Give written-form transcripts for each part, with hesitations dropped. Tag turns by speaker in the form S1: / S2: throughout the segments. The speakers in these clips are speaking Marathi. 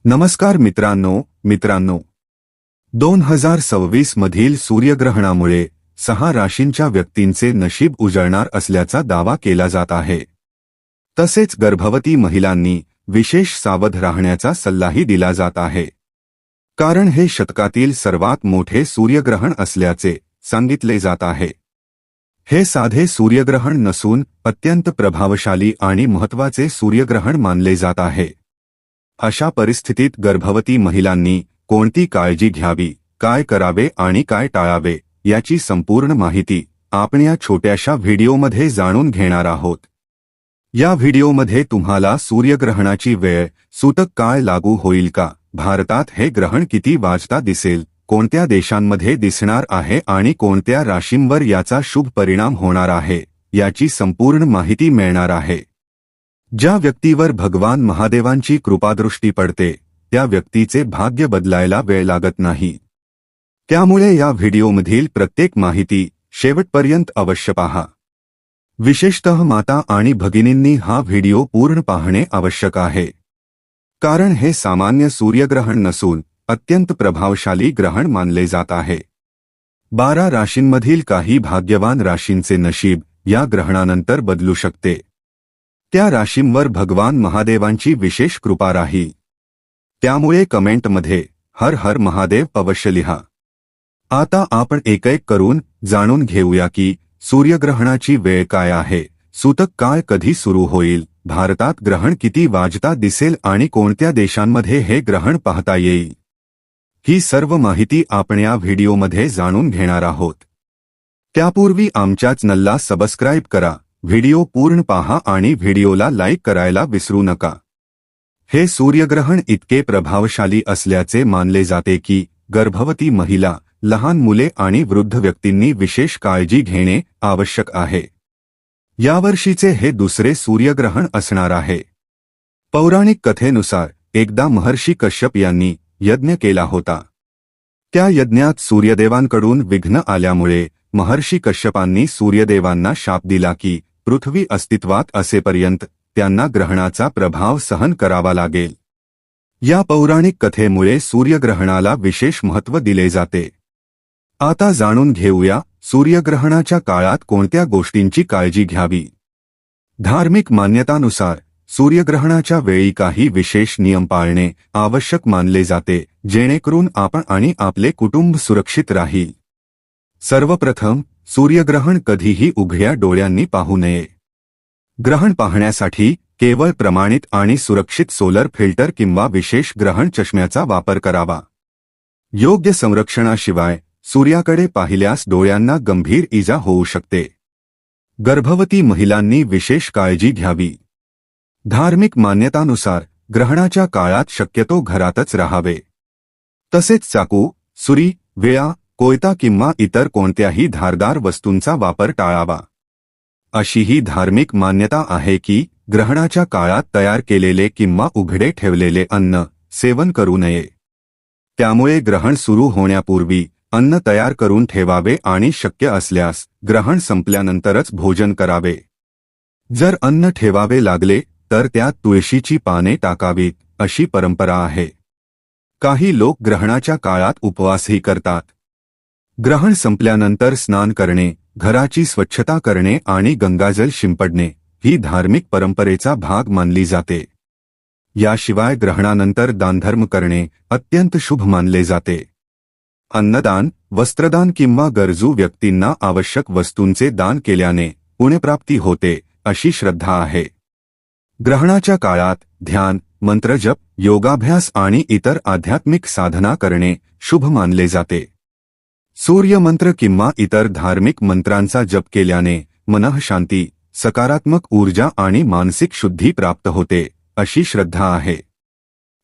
S1: नमस्कार मित्रांनो 2026 मधील सूर्यग्रहणामुळे 6 राशींच्या व्यक्तींचे नशीब उजळणार असल्याचा दावा केला जात आहे। तसेच गर्भवती महिलांनी विशेष सावध राहण्याचा सल्लाही दिला जात आहे, कारण हे शतकातील सर्वात मोठे सूर्यग्रहण असल्याचे सांगितले जात आहे। हे साधे सूर्यग्रहण नसून अत्यंत प्रभावशाली आणि महत्त्वाचे सूर्यग्रहण मानले जात आहे। अशा परिस्थितीत गर्भवती महिलांनी कोणती काळजी घ्यावी, काय करावे आणि काय टाळावे याची संपूर्ण माहिती आपण या छोट्याशा व्हिडिओमध्ये जाणून घेणार आहोत। या व्हिडिओमध्ये तुम्हाला सूर्यग्रहणाची वेळ, सूतक काळ लागू होईल का, भारतात हे ग्रहण किती वाजता दिसेल, कोणत्या देशांमध्ये दिसणार आहे आणि कोणत्या राशींवर याचा शुभ परिणाम होणार आहे याची संपूर्ण माहिती मिळणार आहे। ज्या व्यक्तीवर भगवान महादेवांची कृपादृष्टी पडते त्या व्यक्तीचे भाग्य बदलायला वेळ लागत नाही। त्यामुळे या व्हिडिओमधील प्रत्येक माहिती शेवटपर्यंत अवश्य पहा। विशेषतः माता आणि भगिनींनी हा व्हिडिओ पूर्ण पाहणे आवश्यक आहे, कारण हे सामान्य सूर्यग्रहण नसून अत्यंत प्रभावशाली ग्रहण मानले जात आहे। 12 राशींमधील काही भाग्यवान राशींचे नशीब या ग्रहणानंतर बदलू शकते। त्या राशींवर भगवान महादेवांची विशेष कृपा राहील। त्यामुळे कमेंटमध्ये हर हर महादेव अवश्य लिहा। आता आपण एक करून जाणून घेऊया की सूर्यग्रहणाची वेळ काय आहे, सूतक काळ कधी सुरू होईल, भारतात ग्रहण किती वाजता दिसेल आणि कोणत्या देशांमध्ये हे ग्रहण पाहता येईल। ही सर्व माहिती आपण या व्हिडिओमध्ये जाणून घेणार आहोत। त्यापूर्वी आमच्या चॅनलला सबस्क्राइब करा, व्हिडिओ पूर्ण पहा आणि व्हिडिओला लाईक करायला विसरू नका। हे सूर्यग्रहण इतके प्रभावशाली असल्याचे मानले जाते की गर्भवती महिला, लहान मुले आणि वृद्ध व्यक्तींनी विशेष काळजी घेणे आवश्यक आहे। यावर्षीचे हे दुसरे सूर्यग्रहण असणार आहे। पौराणिक कथेनुसार एकदा महर्षी कश्यप यांनी यज्ञ केला होता। त्या यज्ञात सूर्यदेवांकडून विघ्न आल्यामुळे महर्षी कश्यपांनी सूर्यदेवांना शाप दिला की पृथ्वी अस्तित्वात असेपर्यंत त्यांना ग्रहणाचा प्रभाव सहन करावा लागेल। या पौराणिक कथेमुळे सूर्यग्रहणाला विशेष महत्त्व दिले जाते। आता जाणून घेऊया सूर्यग्रहणाच्या काळात कोणत्या गोष्टींची काळजी घ्यावी। धार्मिक मान्यतानुसार सूर्यग्रहणाच्या वेळी काही विशेष नियम पाळणे आवश्यक मानले जाते, जेणेकरून आपण आणि आपले कुटुंब सुरक्षित राहील। सर्वप्रथम, सूर्यग्रहण कधीही उघड्या डोळ्यांनी पाहू नये। ग्रहण पाहण्यासाठी केवळ प्रमाणित आणि सुरक्षित सोलर फिल्टर किंवा विशेष ग्रहण चष्म्याचा वापर करावा। योग्य संरक्षणाशिवाय सूर्याकडे पाहिल्यास डोळ्यांना गंभीर इजा होऊ शकते। गर्भवती महिलांनी विशेष काळजी घ्यावी। धार्मिक मान्यतानुसार ग्रहणाच्या काळात शक्यतो घरातच राहावे। तसेच चाकू, सुरी, विळा, कोयता किंवा इतर कोणत्याही धारदार वस्तूंचा वापर टाळावा। अशीही धार्मिक मान्यता आहे की ग्रहणाच्या काळात तयार केलेले किंवा उघडे ठेवलेले अन्न सेवन करू नये। त्यामुळे ग्रहण सुरू होण्यापूर्वी अन्न तयार करून ठेवावे आणि शक्य असल्यास ग्रहण संपल्यानंतरच भोजन करावे। जर अन्न ठेवावे लागले तर त्यात तुळशीची पाने टाकावीत अशी परंपरा आहे। काही लोक ग्रहणाच्या काळात उपवासही करतात। ग्रहण संपल्यानंतर स्नान करणे, घराची स्वच्छता करणे आणि गंगाजल शिंपडणे ही धार्मिक परंपरेचा भाग मानली जाते। याशिवाय ग्रहणानंतर दानधर्म करणे अत्यंत शुभ मानले जाते। अन्नदान, वस्त्रदान किंवा गरजू व्यक्तींना आवश्यक वस्तूंचे दान केल्याने पुण्यप्राप्ती होते अशी श्रद्धा आहे। ग्रहणाच्या काळात ध्यान, मंत्रजप, योगाभ्यास आणि इतर आध्यात्मिक साधना करणे शुभ मानले जाते। सूर्यमंत्र किंवा इतर धार्मिक मंत्रांचा जप केल्याने मनःशांती, सकारात्मक ऊर्जा आणि मानसिक शुद्धी प्राप्त होते अशी श्रद्धा आहे।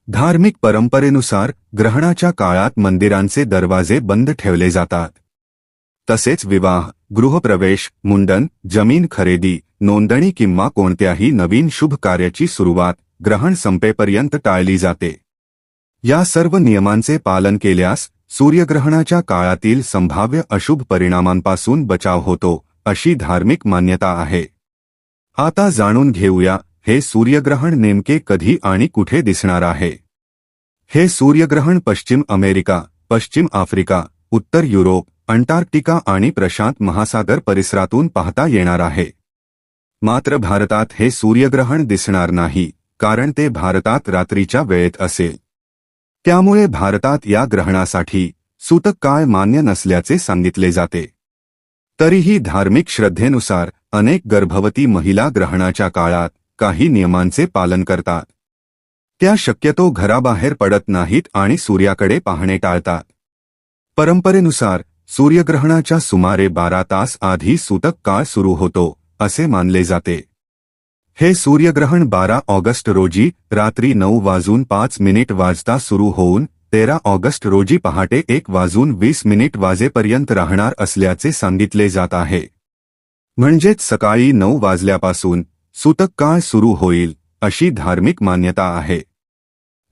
S1: धार्मिक परंपरेनुसार ग्रहणाच्या काळात मंदिरांचे दरवाजे बंद ठेवले जातात। तसेच विवाह, गृहप्रवेश, मुंडन, जमीन खरेदी, नोंदणी किंवा कोणत्याही नवीन शुभ कार्याची सुरुवात ग्रहण संपेपर्यंत टाळली जाते। या सर्व नियमांचे पालन केल्यास सूर्यग्रहणाच्या काळातील संभाव्य अशुभ परिणामांपासून बचाव होतो अशी धार्मिक मान्यता आहे। आता जाणून घेऊया हे सूर्यग्रहण नेमके कधी आणि कुठे दिसणार आहे। हे सूर्यग्रहण पश्चिम अमेरिका, पश्चिम आफ्रिका, उत्तर युरोप, अंटार्क्टिका आणि प्रशांत महासागर परिसरातून पाहता येणार आहे. मात्र भारतात हे सूर्यग्रहण दिसणार नाही, कारण ते भारतात रात्रीच्या वेळेत असेल. त्यामुळे भारतात या ग्रहणासाठी सूतक काळ मान्य नसल्याचे सांगितले जाते. तरीही धार्मिक श्रद्धेनुसार अनेक गर्भवती महिला ग्रहणाच्या काळात काही नियमांचे पालन करतात. त्या शक्यतो घराबाहेर पडत नाहीत आणि सूर्याकडे पाहणे टाळतात. परंपरेनुसार सूर्यग्रहणाच्या सुमारे 12 तास आधी सूतक काळ सुरू होतो असे मानले जाते. हे सूर्यग्रहण 12 ऑगस्ट रोजी रात्री 9:05 वाजता सुरू होऊन 13 ऑगस्ट रोजी पहाटे 1:20 वाजेपर्यंत राहणार असल्याचे सांगितले जात आहे. म्हणजेच सकाळी 9 वाजल्यापासून सूतक काळ सुरू होईल अशी धार्मिक मान्यता आहे.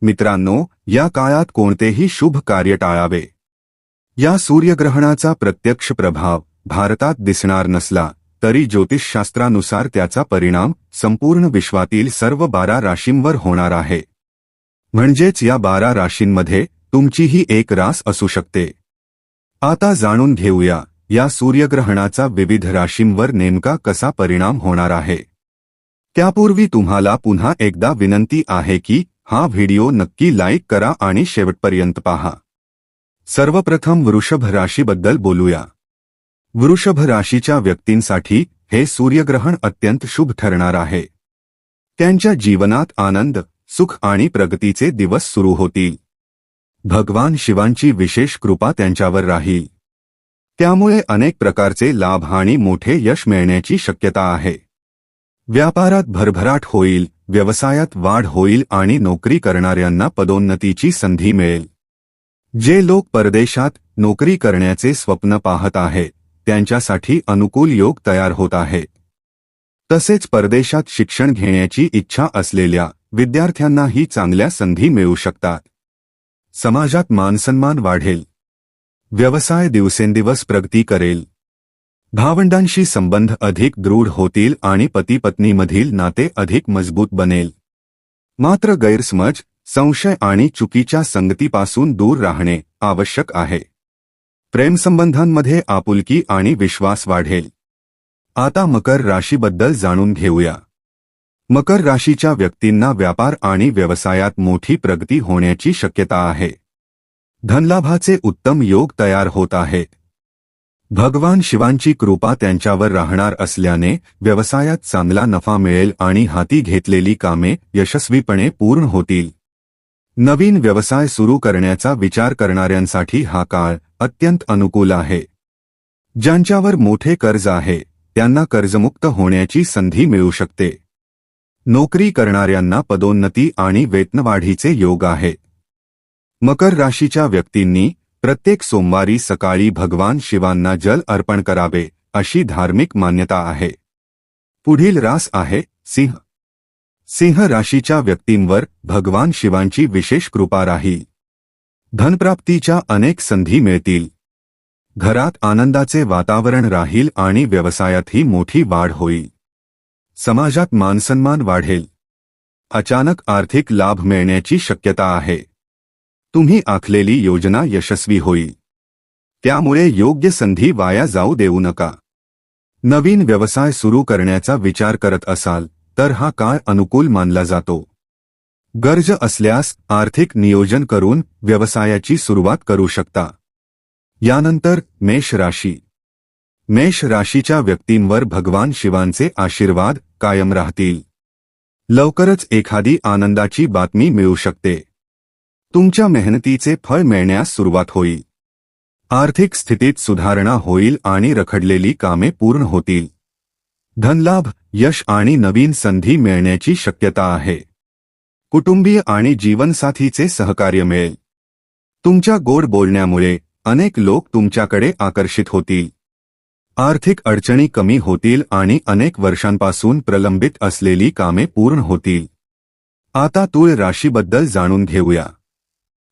S1: मित्रांनो, या काळात कोणतेही शुभ कार्य टाळावे. या सूर्यग्रहणाचा प्रत्यक्ष प्रभाव भारतात दिसणार नसला तरी ज्योतिषशास्त्रानुसार त्याचा परिणाम संपूर्ण विश्वातील सर्व 12 राशींवर होणार आहे. म्हणजेच या 12 राशींमध्ये तुमचीही एक रास असू शकते. आता जाणून घेऊया या सूर्यग्रहणाचा विविध राशींवर नेमका कसा परिणाम होणार आहे. त्यापूर्वी तुम्हाला पुन्हा एकदा विनंती आहे की हा व्हिडिओ नक्की लाईक करा आणि शेवटपर्यंत पहा. सर्वप्रथम वृषभ राशीबद्दल बोलूया. वृषभ राशीच्या व्यक्तींसाठी हे सूर्यग्रहण अत्यंत शुभ ठरणार आहे. त्यांच्या जीवनात आनंद, सुख आणि प्रगतीचे दिवस सुरू होतील. भगवान शिवांची विशेष कृपा त्यांच्यावर राहील. त्यामुळे अनेक प्रकारचे लाभ आणि मोठे यश मिळण्याची शक्यता आहे. व्यापारात भरभराट होईल, व्यवसायात वाढ होईल आणि नोकरी करणाऱ्यांना पदोन्नतीची संधी मिळेल. जे लोक परदेशात नोकरी करण्याचे स्वप्न पाहत आहेत त्यांच्यासाठी अनुकूल योग तयार होत आहेत. तसेच परदेशात शिक्षण घेण्याची इच्छा असलेल्या विद्यार्थ्यांनाही चांगल्या संधी मिळू शकतात. समाजात मानसन्मान वाढेल. व्यवसाय दिवसेंदिवस प्रगती करेल. भावंडांशी संबंध अधिक दृढ होतील आणि पती-पत्नीमधील नाते अधिक मजबूत बनेल. मात्र गैरसमज, संशय आणि चुकीच्या संगतीपासून दूर राहणे आवश्यक आहे. प्रेमसंबंधांमध्ये आपुलकी आणि विश्वास वाढेल. आता मकर राशीबद्दल जाणून घेऊया. मकर राशीच्या व्यक्तींना व्यापार आणि व्यवसायात मोठी प्रगती होण्याची शक्यता आहे. धनलाभाचे उत्तम योग तयार होत आहेत. भगवान शिवांची कृपा त्यांच्यावर राहणार असल्याने व्यवसायात चांगला नफा मिळेल आणि हाती घेतलेली कामे यशस्वीपणे पूर्ण होतील. नवीन व्यवसाय सुरू करण्याचा विचार करणाऱ्यांसाठी हा काळ अत्यंत अनुकूल आहे. ज्यांच्यावर मोठे कर्ज आहे त्यांना कर्जमुक्त होण्याची संधी मिळू शकते. नोकरी करणाऱ्यांना पदोन्नती आणि वेतनवाढीचे योग आहेत. मकर राशीच्या व्यक्तींनी प्रत्येक सोमवारी सकाळी भगवान शिवांना जल अर्पण करावे अशी धार्मिक मान्यता आहे. पुढील रास आहे सिंह. सिंह राशीच्या व्यक्तींवर भगवान शिवांची विशेष कृपा राहील. धनप्राप्तीच्या अनेक संधी मिळतील. घरात आनंदाचे वातावरण राहील आणि व्यवसायातही मोठी वाढ होईल. समाजात मानसन्मान वाढेल. अचानक आर्थिक लाभ मिळण्याची शक्यता आहे. तुम्ही आखलेली योजना यशस्वी होईल. त्यामुळे योग्य संधी वाया जाऊ देऊ नका. नवीन व्यवसाय सुरू करण्याचा विचार करत असाल तर हा काळ अनुकूल मानला जातो. गरज असल्यास आर्थिक नियोजन करून व्यवसायाची सुरुवात करू शकता. यानंतर मेष राशी. मेष राशीच्या व्यक्तींवर भगवान शिवांचे आशीर्वाद कायम राहतील. लवकरच एखादी आनंदाची बातमी मिळू शकते. तुमच्या मेहनतीचे फळ मिळण्यास सुरुवात होईल. आर्थिक स्थितीत सुधारणा होईल आणि रखडलेली कामे पूर्ण होतील. धनलाभ, यश आणि नवीन संधी मिळण्याची शक्यता आहे. कुटुंबीय आणि जीवनसाथीचे सहकार्य मिळेल. तुमच्या गोड बोलण्यामुळे अनेक लोक तुमच्याकडे आकर्षित होतील. आर्थिक अडचणी कमी होतील आणि अनेक वर्षांपासून प्रलंबित असलेली कामे पूर्ण होतील. आता तुळ राशीबद्दल जाणून घेऊया.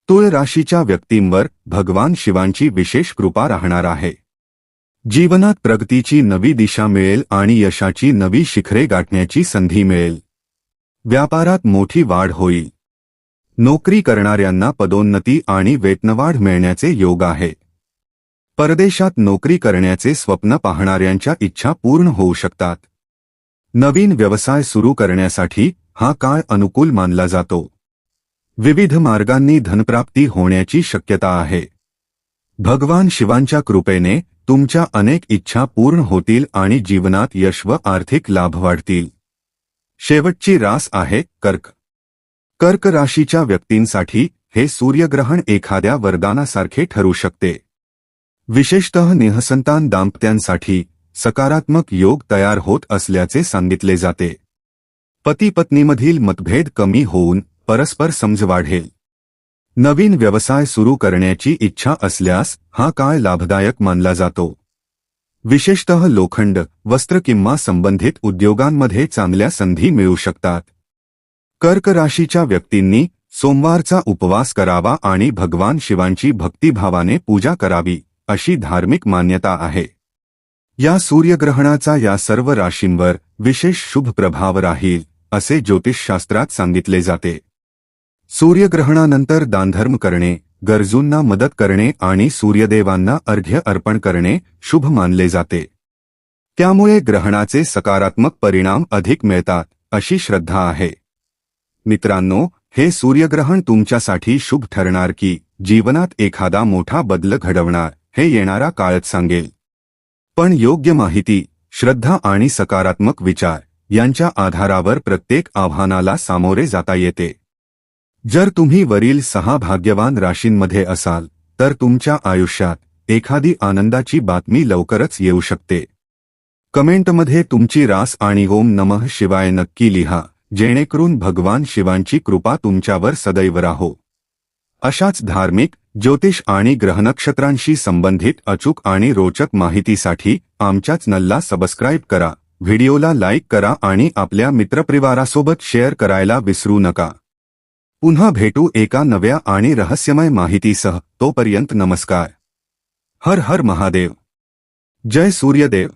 S1: तुळ राशीच्या व्यक्तींवर भगवान शिवांची विशेष कृपा राहणार आहे. जीवनात प्रगतीची नवी दिशा मिळेल आणि यशाची नवी शिखरे गाठण्याची संधी मिळेल. व्यापारात मोठी वाढ होईल. नोकरी करणाऱ्यांना पदोन्नती आणि वेतनवाढ मिळण्याचे योग आहे. परदेशात नोकरी करण्याचे स्वप्न पाहणाऱ्यांच्या इच्छा पूर्ण होऊ शकतात. नवीन व्यवसाय सुरू करण्यासाठी हा काळ अनुकूल मानला जातो. विविध मार्गांनी धनप्राप्ती होण्याची शक्यता आहे. भगवान शिवांच्या कृपेने तुमच्या अनेक इच्छा पूर्ण होतील आणि जीवनात यश व आर्थिक लाभ वाढतील. शेवटची रास आहे कर्क. कर्क राशीच्या व्यक्तींसाठी हे सूर्यग्रहण एखाद्या वरदानासारखे ठरू शकते. विशेषतः निःसंतान दाम्पत्यांसाठी सकारात्मक योग तयार होत असल्याचे सांगितले जाते. पती-पत्नीमधील मतभेद कमी होऊन परस्पर समज वाढेल. नवीन व्यवसाय सुरू करण्याची इच्छा असल्यास हा काळ लाभदायक मानला जातो. विशेषतः लोखंड, वस्त्र किंवा संबंधित उद्योगांमध्ये चांगल्या संधी मिळू शकतात. कर्क राशीच्या व्यक्तींनी सोमवारचा उपवास करावा आणि भगवान शिवांची भक्तिभावाने पूजा करावी अशी धार्मिक मान्यता आहे. या सूर्यग्रहणाचा या सर्व राशींवर विशेष शुभ प्रभाव राहील असे ज्योतिषशास्त्रात सांगितले जाते. सूर्यग्रहणानंतर दानधर्म करणे, गरजूंना मदत करणे आणि सूर्यदेवांना अर्घ्य अर्पण करणे शुभ मानले जाते. त्यामुळे ग्रहणाचे सकारात्मक परिणाम अधिक मिळतात अशी श्रद्धा आहे. मित्रांनो, हे सूर्यग्रहण तुमच्यासाठी शुभ ठरणार की जीवनात एखादा मोठा बदल घडवणार हे येणारा काळच सांगेल. पण योग्य माहिती, श्रद्धा आणि सकारात्मक विचार यांच्या आधारावर प्रत्येक आव्हानाला सामोरे जाता येते. जर तुम्ही वरील 6 भाग्यवान राशींमध्ये असाल तर तुमच्या आयुष्यात एखादी आनंदाची बातमी लवकरच येऊ शकते. कमेंटमध्ये तुमची रास आणि ओम नमः शिवाय नक्की लिहा, जेणेकरून भगवान शिवांची कृपा तुमच्यावर सदैव राहो. अशाच धार्मिक, ज्योतिष आणि ग्रहनक्षत्रांशी संबंधित अचूक आणि रोचक माहितीसाठी आमच्या चॅनलला सबस्क्राईब करा, व्हिडिओला लाईक करा आणि आपल्या मित्रपरिवारासोबत शेअर करायला विसरू नका. पुन्हा भेटू एका नव्या आणि रहस्यमय माहितीसह. तोपर्यंत नमस्कार. हर हर महादेव. जय सूर्यदेव.